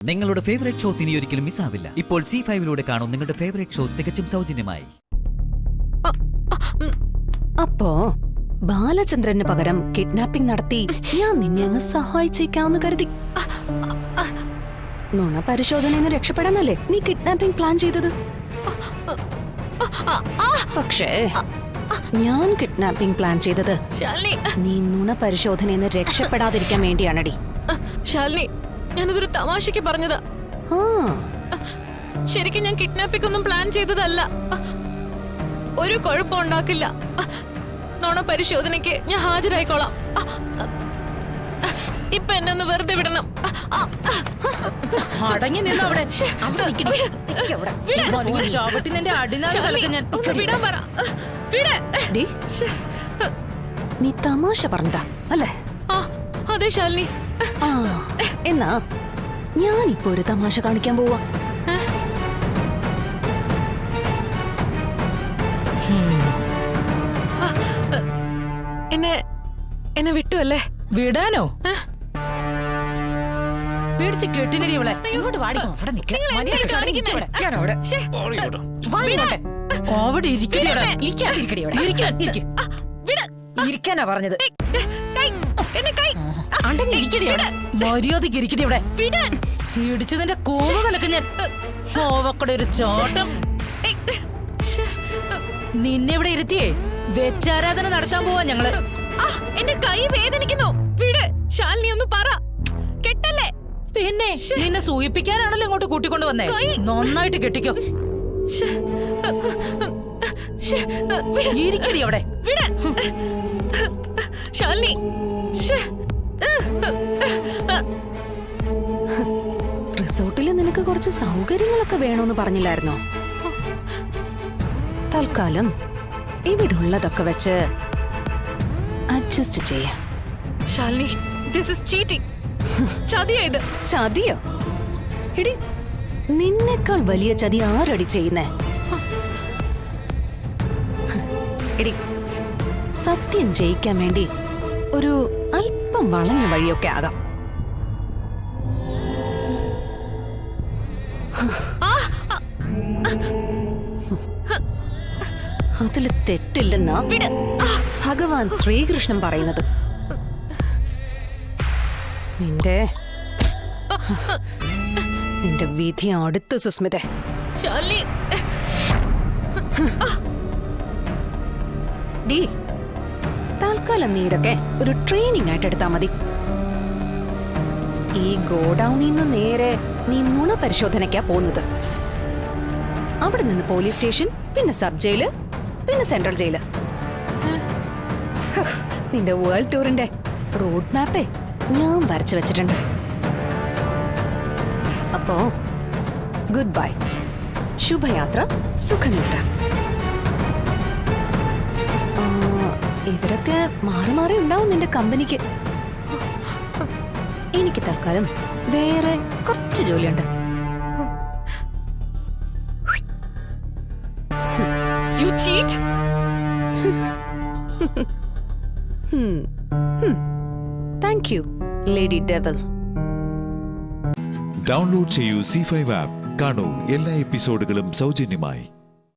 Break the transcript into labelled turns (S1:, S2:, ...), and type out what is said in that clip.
S1: നിങ്ങളുടെ favourite shows ഇനി ഒരിക്കലും മിസ്സാവില്ല. ഇപ്പോൾ C5-ലൂടെ കാണും നിങ്ങളുടെ ഫേവറേറ്റ് ഷോ തികച്ചും സൗജന്യമായി.
S2: അപ്പോ ബാലചന്ദ്രന് പകരം കിഡ്നാപ്പിംഗ് നടത്തി ഞാൻ നിന്നെ അങ്ങ് സഹായിച്ചേക്കാന്ന് കരുതി. നുണ പരിശോധനയിൽ രക്ഷപ്പെടാനല്ലേ നീ കിഡ്നാപ്പിംഗ് പ്ലാൻ ചെയ്തത്? പക്ഷേ ഞാൻ കിഡ്നാപ്പിംഗ് പ്ലാൻ ചെയ്തത് നീ നുണ പരിശോധനയിൽ രക്ഷപ്പെടാതിരിക്കാൻ വേണ്ടിയാണടി.
S3: ശാലിനി, ഞാനതൊരു തമാശക്ക് പറഞ്ഞതാ. ശരിക്കും ഞാൻ കിഡ്നാപ്പിംഗ് ഒന്നും പ്ലാൻ ചെയ്തതല്ല. ഒരു കുഴപ്പം ഉണ്ടാക്കില്ല. നുണ പരിശോധനയ്ക്ക് ഞാൻ ഹാജരായിക്കോളാം. ഇപ്പൊ എന്നെ ഒന്ന് വെറുതെ വിടണം.
S4: അടങ്ങി നിന്ന് അവിടെ
S2: നീ തമാശ പറഞ്ഞതാ അല്ലേ?
S3: അതെ ശാലിനി.
S2: എന്നാ ഞാനിപ്പോ ഒരു തമാശ കാണിക്കാൻ പോവാ.
S3: എന്നെ വിട്ടു അല്ലേ?
S4: വിടാനോ? പേടിച്ച് കെട്ടിനടി അവളെ. ഇങ്ങോട്ട് വാടി. ഇരിക്കാനാ പറഞ്ഞത്. മര്യാദക്ക് ഇരിക്കടി ഇവിടെ. ഇടിച്ചതിന്റെ കോമ കലക്ക് ഞാൻ. ഓവക്കടെ ഒരു ചോട്ടം. നിന്നെ ഇവിടെ ഇരുത്തിയേ വെച്ചാരാധന നടത്താൻ പോവാ ഞങ്ങള്.
S3: എന്റെ കൈ വേദനിക്കുന്നു. വിട് ശാലിനി, ഒന്ന് പറ. കെട്ടല്ലേ?
S4: പിന്നെ നിന്നെ സൂയിപ്പിക്കാനാണല്ലോ ഇങ്ങോട്ട് കൂട്ടിക്കൊണ്ട് വന്നേ. നന്നായിട്ട് കെട്ടിക്കോ. ഇരിക്കടി അവിടെ.
S3: ശാലിനി,
S2: റിസോർട്ടില് നിനക്ക് കുറച്ച് സൗകര്യങ്ങളൊക്കെ വേണോന്ന് പറഞ്ഞില്ലായിരുന്നോ? തൽക്കാലം ഇവിടെ ഉള്ളതൊക്കെ വെച്ച് അഡ്ജസ്റ്റ് ചെയ്യാം.
S3: Shalini, this is cheating. ചതിയാ ഇത്.
S2: ചതിയോ? എടി, നിന്നേക്കാൾ വലിയ ചതി ആരടി ചെയ്യുന്നേ? എടി, സത്യം ജയിക്കാൻ വേണ്ടി ഒരു അല്പം വളഞ്ഞ വഴിയൊക്കെ ആകാം. അതില് തെറ്റില്ലെന്നാ ഭഗവാൻ ശ്രീകൃഷ്ണൻ പറയുന്നത്. നിന്റെ വിധി അടുത്ത് സുസ്മിത. ഡി, തൽക്കാലം നീ ഇതൊക്കെ ഒരു ട്രെയിനിങ് ആയിട്ട് എടുത്താ മതി. ഈ ഗോഡൌണിൽ നിന്ന് നേരെ നീ നുണ പരിശോധനയ്ക്കാ പോകുന്നത്. അവിടെ നിന്ന് പോലീസ് സ്റ്റേഷൻ, പിന്നെ സബ് ജയില്, പിന്നെ സെൻട്രൽ ജയില്. നിന്റെ വേൾഡ് ടൂറിന്റെ റോഡ് മാപ്പേ ഞാൻ വരച്ചു വെച്ചിട്ടുണ്ട്. അപ്പോ ഗുഡ് ബൈ, ശുഭയാത്ര, സുഖനിദ്ര. ഇവരൊക്കെ മാറി മാറി ഉണ്ടാവും നിന്റെ കമ്പനിക്ക്. എനിക്ക് തൽക്കാലം വേറെ കുറച്ച് ജോലിയുണ്ട്.
S3: You cheat?
S2: Thank you, Lady Devil.
S5: Download ചെയ്യൂ C5 ആപ്പ്. കാണൂ എല്ലാ എപ്പിസോഡുകളും സൗജന്യമായി.